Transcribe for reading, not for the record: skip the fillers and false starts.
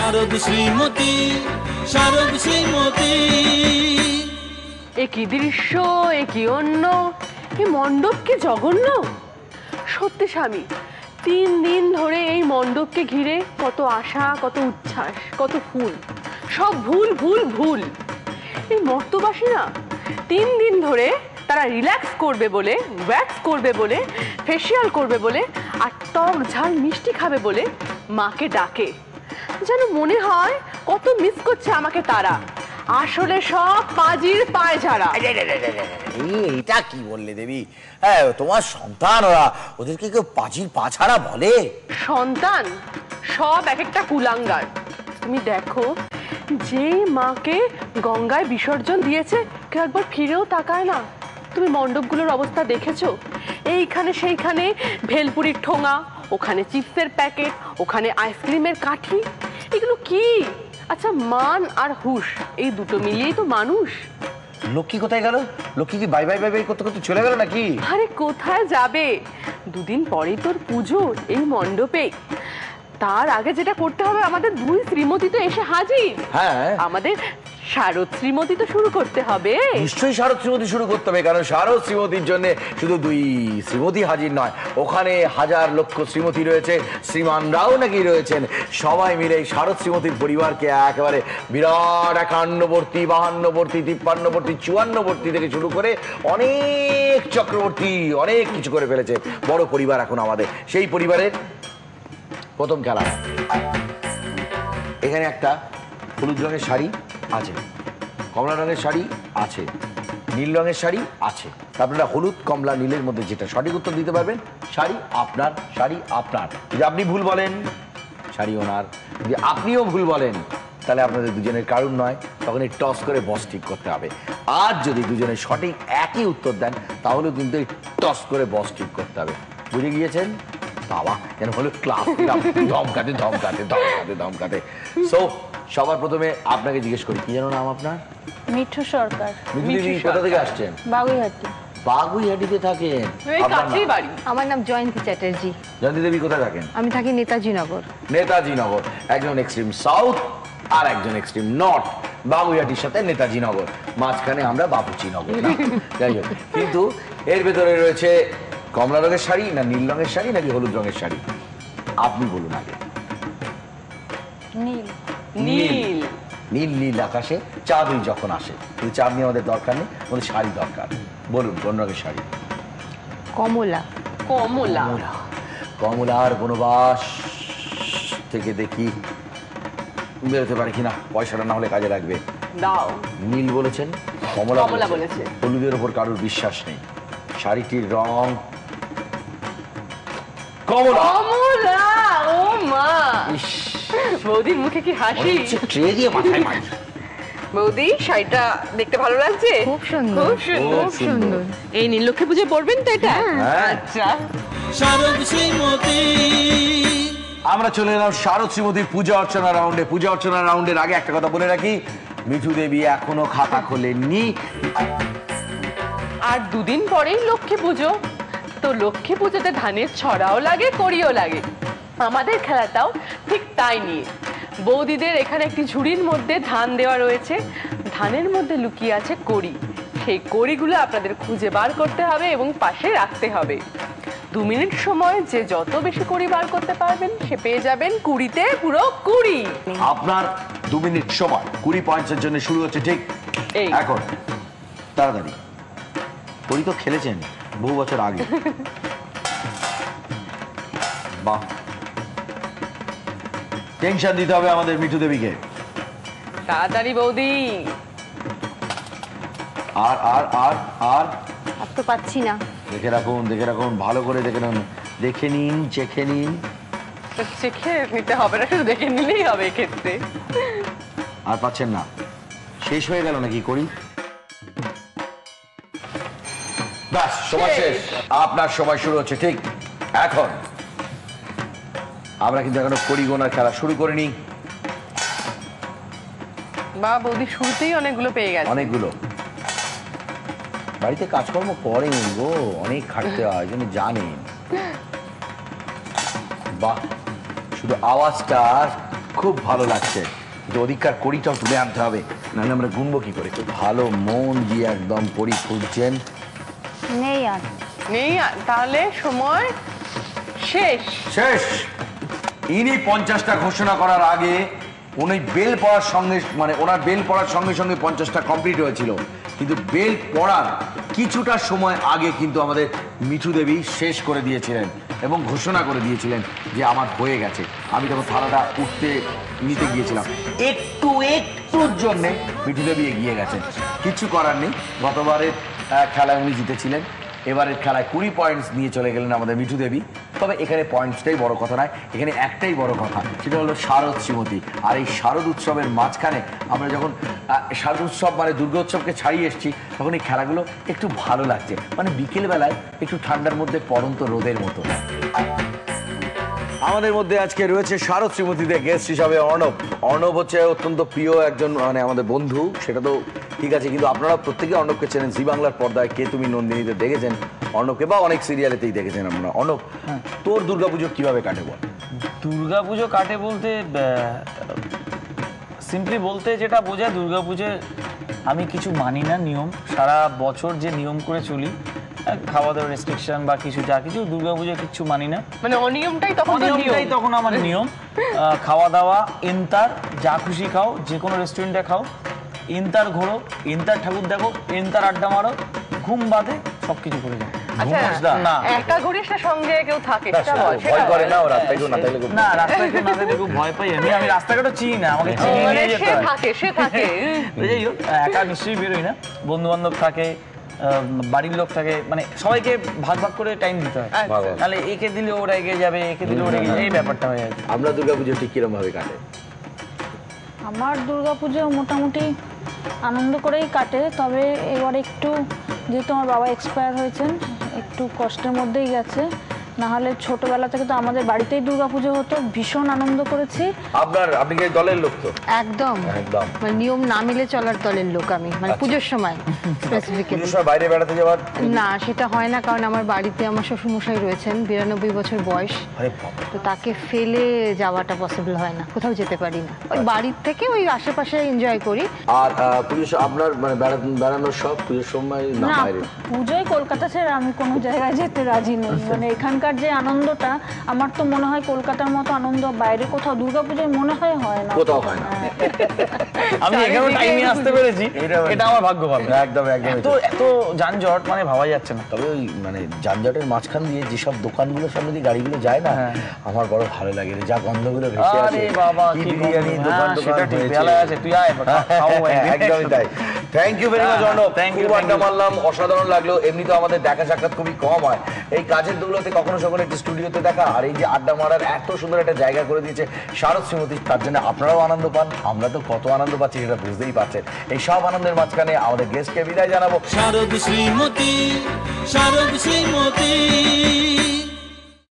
শারদ শ্রীমতী, শারদ শ্রীমতী। একই দৃশ্য, একই অন্য, এই মণ্ডপ কি জঘন্য! সত্যি স্বামী, 3 দিন ধরে এই মণ্ডপকে ঘিরে কত আশা, কত উচ্ছ্বাস, কত ফুল, সব ভুল ভুল ভুল। এই মর্তবাসী না 3 দিন ধরে তারা রিল্যাক্স করবে বলে, ওয়্যাক্স করবে বলে, ফেসিয়াল করবে বলে আর টক ঝাল মিষ্টি খাবে বলে মাকে ডাকে। যেন মনে হয় কত মিস করছে আমাকে তারা। আসলে সব পাজির পায় ঝাড়া। এইটা কি বললে দেবী? হ্যাঁ, তোমার সন্তান ওরা, ওদেরকে কেউ পাজির পা ছাড়া বলে? সন্তান সব এক একটা কুলাঙ্গার। তুমি দেখো, যেই মাকে গঙ্গায় বিসর্জন দিয়েছে কেউ একবার ফিরেও তাকায় না। তুমি মণ্ডপগুলোর অবস্থা দেখেছো? এইখানে সেইখানে ভেলপুরির ঠোঙা, ওখানে চিপসের প্যাকেট, ওখানে আইসক্রিমের কাঠি। এগুলো কি? আচ্ছা, মান আর হুশ এই দুটো মিলিয়েই তো মানুষ। লক্ষ্মী কোথায় গেল? লক্ষ্মী কি বাই বাই বাই বাই করতে করতে চলে গেল নাকি? আরে কোথায় যাবে, 2 দিন পরেই তোর পুজো এই মণ্ডপে। তার আগে যেটা করতে হবে, আমাদের 2 শ্রীমতী তো এসে হাজির। হ্যাঁ, আমাদের শারদ শ্রীমতী তো শুরু করতে হবে। নিশ্চয়ই শারদ শ্রীমতী শুরু করতে হবে, কারণ শারদ শ্রীমতীর জন্য শুধু 2 শ্রীমতী হাজির নয়, ওখানে হাজার লক্ষ শ্রীমতী রয়েছে, শ্রীমানরাও নাকি রয়েছেন। সবাই মিলে এই শারদ শ্রীমতীর পরিবারকে একেবারে বিরাট 51বর্তী, 52বর্তী, 53বর্তী, 54বর্তী থেকে শুরু করে অনেক চক্রবর্তী, অনেক কিছু করে ফেলেছে। বড় পরিবার এখন আমাদের। সেই পরিবারের প্রথম খেলা। এখানে একটা হলুদ রঙের শাড়ি আছে, কমলা রঙের শাড়ি আছে, নীল রঙের শাড়ি আছে। আপনারা হলুদ, কমলা, নীলের মধ্যে যেটা সঠিক উত্তর দিতে পারবেন, শাড়ি আপনার, শাড়ি আপনার। যদি আপনি ভুল বলেন, শাড়ি ওনার। যদি আপনিও ভুল বলেন, তাহলে আপনাদের দুজনের কারণ নয়, তখন এই টস করে বস ঠিক করতে হবে। আর যদি দুজনের সঠিক একই উত্তর দেন, তাহলেও কিন্তু এই টস করে বস ঠিক করতে হবে। বুঝে গিয়েছেন? বাবা, যেন হলো ক্লাস ধমকাতে ধমকাতে ধমকাতে ধমকাতে। সো সবার প্রথমে আপনাকে জিজ্ঞেস করি, কি যেন নাম আপনার? মিঠু সরকার। মিঠু দেবী, কোথা থেকে আসছেন? বাগুইহাটি। বাগুইহাটিতে থাকেন? কাছেই বাড়ি। আমার নাম জয়ন্তী চ্যাটার্জি। জয়ন্তী দেবী কোথায় থাকেন? আমি থাকি নেতাজি নগর। নেতাজি নগর। একজন এক্সট্রিম সাউথ আর একজন এক্সট্রিম নর্থ। বাগুইহাটির সাথে নেতাজি নগর, মাঝখানে আমরা বাপুচি নগর। যাই হোক, কিন্তু এর ভেতরে রয়েছে কমলা রঙের শাড়ি, না নীল রঙের শাড়ি, নাকি হলুদ রঙের শাড়ি? আপনি বলুন আগে। নীল। নীল। নীল নীল আকাশে চাঁদই যখন আসে, কিন্তু চাঁদ নিয়ে আমাদের দরকার নেই, আমাদের শাড়ি দরকার। বলুন কোন রঙের শাড়ি? কমলা। কমলা। কমলার বনবাস থেকে দেখি বেরোতে পারে কিনা, পয়সাটা না হলে কাজে লাগবে। দাও। নীল বলেছেন, কমলা কমলা বলেছে। হলুদের ওপর কারোর বিশ্বাস নেই। শাড়িটির রং কমলা। কমলা! ও মা, বৌদির মুখে কি হাসি! ট্রে দিয়ে মাথায় মারি। বৌদি, শাড়িটা দেখতে ভালো লাগছে? খুব সুন্দর। খুব সুন্দর। খুব সুন্দর। এই নীল লক্ষ্মী পুজো পড়বেন তো এটা? হ্যাঁ। আচ্ছা। শারদ শ্রীমতী। আমরা চলে এলাম শারদ শ্রীমতীর পূজা অর্চনা রাউন্ডে। পূজা অর্চনা রাউন্ডের আগে একটা কথা বলে রাখি, মিঠু দেবী এখনো খাতা খোলেননি। আর 2 দিন পরেই লক্ষ্মী পুজো। তো লক্ষ্মী পুজোতে ধানের ছড়াও লাগে, কড়িও লাগে। আমাদের খেলাটাও ঠিক তাই নিয়ে। বৌদিদের এখানে একটি ঝুড়ির মধ্যে ধান দেওয়া রয়েছে, ধানের মধ্যে লুকিয়ে আছে কড়ি। সেই কড়িগুলো আপনাদের খুঁজে বার করতে হবে এবং পাশে রাখতে হবে। 2 মিনিট সময় যে যত বেশি কড়ি বার করতে পারবেন, সে পেয়ে যাবেন 20-তে পুরো 20। আপনার 2 মিনিট সময় 20 পয়েন্টসের জন্য শুরু হচ্ছে ঠিক এই এখন। তাড়াতাড়ি। কড়ি তো খেলেছেন বহু বছর আগে। বাহ, টেনশন দিতে হবে আমাদের মিঠু দেবীকে। তাড়াতাড়ি বৌদি। আর আর আর আর আর তো পাচ্ছি না। দেখে রাখুন, দেখে রাখুন, ভালো করে দেখে নিন, দেখে নিন, চেখে নিন। চেখে নিতে হবে না, শুধু দেখে নিলেই হবে এক্ষেত্রে। আর পাচ্ছেন না? শেষ হয়ে গেল নাকি করি? ব্যাস, সময় শেষ। আপনার সময় শুরু হচ্ছে ঠিক এখন। আমরা কিন্তু এখনো কড়ি গোনার খেলা শুরু করিনি। বা বৌদি শুরুতেই অনেকগুলো পেয়ে গেছে। অনেকগুলো। বাড়িতে কাজকর্ম করেন গো, অনেক খাটতে হয়, জন্য জানেন। বাহ, শুধু আওয়াজটা খুব ভালো লাগছে, কিন্তু ওদিককার কড়িটাও তুলে আনতে হবে, নাহলে আমরা গুনবো কি করে। ভালো মন দিয়ে একদম কড়ি খুঁজছেন। নেই আর। নেই আর, তাহলে সময় শেষ। শেষ। ইনি 50টা ঘোষণা করার আগে উনি বেল পড়ার সঙ্গে, মানে ওনার বেল পড়ার সঙ্গে সঙ্গে 50টা কমপ্লিট হয়েছিল, কিন্তু বেল পড়ার কিছুটা সময় আগে কিন্তু আমাদের মিঠু দেবী শেষ করে দিয়েছিলেন এবং ঘোষণা করে দিয়েছিলেন যে আমার হয়ে গেছে। আমি তখন থালাটা নিতে গিয়েছিলাম, একটুর জন্যে মিঠু দেবী এগিয়ে গেছেন। কিছু করার নেই, গতবারের খেলায় উনি জিতেছিলেন, এবারের খেলায় 20 পয়েন্টস নিয়ে চলে গেলেন আমাদের মিঠু দেবী। তবে এখানে পয়েন্টসটাই বড় কথা নয়, এখানে একটাই বড় কথা, সেটা হলো শারদ শ্রীমতী। আর এই শারদ উৎসবের মাঝখানে আমরা যখন শারদ উৎসব মানে দুর্গোৎসবকে ছাড়িয়ে এসেছি, তখন এই খেলাগুলো একটু ভালো লাগছে, মানে বিকেলবেলায় একটু ঠান্ডার মধ্যে পড়ন্ত রোদের মতো। আমাদের মধ্যে আজকে রয়েছে শারদ শ্রীমতীতে গেস্ট হিসাবে অর্ণব। অর্ণব হচ্ছে অত্যন্ত প্রিয় একজন, মানে আমাদের বন্ধু, সেটা তো ঠিক আছে, কিন্তু আপনারা প্রত্যেকে অর্ণবকে চেনেন। জি বাংলার পর্দায় কে তুমি নন্দিনীতে দেখেছেন অর্ণবকে, বা অনেক সিরিয়ালেতেই দেখেছেন আপনারা। অর্ণব, তোর দুর্গাপুজো কিভাবে কাটে বল? দুর্গাপুজো কাটে বলতে সিম্পলি বলতে যেটা বোঝায়, দুর্গাপুজোয় আমি কিছু মানি না নিয়ম, সারা বছর যে নিয়ম করে চলি, খাওয়া দাওয়ার রেস্ট্রিকশন বা কিছু যা কিছু, দুর্গাপুজোয় কিছু মানি না। মানে অনিয়মটাই তখন অনিয়মটাই তখন আমার নিয়ম। খাওয়া দাওয়া ইন্তার, যা খুশি খাও, যে কোনো রেস্টুরেন্টে খাও, ইন্তার ঘোরো, ইন্তার ঠাকুর দেখো, ইন্তার আড্ডা মারো, ঘুম বাদে সবকিছু করে যাও। আচ্ছা, না একা ঘুরিস না সঙ্গে কেউ থাকে? সেটা বল, সেটা ভয় বল। করে না ও রাস্তায় কেউ না থাকলে? না, রাস্তায় কেউ না থাকলে খুব ভয় পাই আমি। আমি রাস্তাঘাটও চিনি না, আমাকে চিনি মানে নিয়ে যেতে সে হয়। থাকে, সে থাকে। তো যাই হোক, একা নিশ্চয়ই বেরোই না, বন্ধু বান্ধব থাকে, বাড়ির লোক থাকে, মানে সবাইকে ভাগ ভাগ করে টাইম দিতে হয়। আচ্ছা। তাহলে একে দিলে ওরা এগিয়ে যাবে, একে দিলে ওরা এগিয়ে যাবে, এই ব্যাপারটা হয়ে যাবে। আমরা দুর্গাপুজো ঠিক কিরম ভাবে কাটে? আমার দুর্গাপুজো মোটামুটি আনন্দ করেই কাটে, তবে এবার একটু, যেহেতু আমার বাবা এক্সপায়ার হয়েছেন, একটু কষ্টের মধ্যেই গেছে। নাহলে ছোটবেলা থেকে তো আমাদের বাড়িতেই দুর্গাপুজো হতো, ভীষণ আনন্দ করেছি। আপনি কি দলের লোক তো? একদম একদম। মানে নিয়ম না মিলে চলার দলের লোক আমি, মানে পুজোর সময় স্পেসিফিক্যালি। পুজোর সময় বাইরে বেড়াতে যাওয়ার? না, সেটা হয় না, কারণ আমার বাড়িতে আমার শ্বশুরমশাই রয়েছেন, 92 বছর বয়স, আরে বাবা। তো তাকে ফেলে যাওয়াটা পসিবল হয় না, কোথাও যেতে পারি না। ওই বাড়ির থেকে ওই আশেপাশে এনজয় করি। আর পুজোর আপনার মানে বেড়ানোর সব পুজোর সময় না না, বাইরে? পুজোয় কলকাতা ছেড়ে আমি কোনো জায়গায় যেতে রাজি নই। মানে এখানকার যে আনন্দটা, আমার তো মনে হয় কলকাতার মতো আনন্দ বাইরে কোথাও দুর্গাপুজোয় মনে হয় না। কোথাও হয় না। আমি এখানেও টাইমে আসতে পেরেছি, এটা আমার ভাগ্য ভালো। একদম একদম। এত যানজট, মানে ভাবা যাচ্ছে না। তবে ওই মানে যানজটের মাঝখান দিয়ে যেসব দোকানগুলোর সামনে দিয়ে গাড়িগুলো যায় না, আমার বড় ভালো লাগে রে, যা গন্ধগুলো ভেসে আসে। আরে বাবা, কি কি বিরিয়ানি দোকান সেটা ঠিক, হয়েছে। বেলায় আছে, তুই আয়, খাবো একদিন। একদমই তাই। Thank you very much Arnab, Thank you, খুব thank আড্ডা you. মারলাম, অসাধারণ লাগলো। এমনিতে আমাদের দেখা সাক্ষাৎ খুবই কম হয়, এই কাজের দৌলতে কখনো সখনো একটি স্টুডিওতে দেখা, আর এই যে আড্ডা মারার এত সুন্দর একটা জায়গা করে দিয়েছে শারদ শ্রীমতী, তার জন্য আপনারাও আনন্দ পান, আমরা তো কত আনন্দ পাচ্ছি সেটা বুঝতেই পারছেন। এই সব আনন্দের মাঝখানে আমাদের গেস্টকে বিদায় জানাবো। শারদ শ্রীমতী, শারদ শ্রীমতী।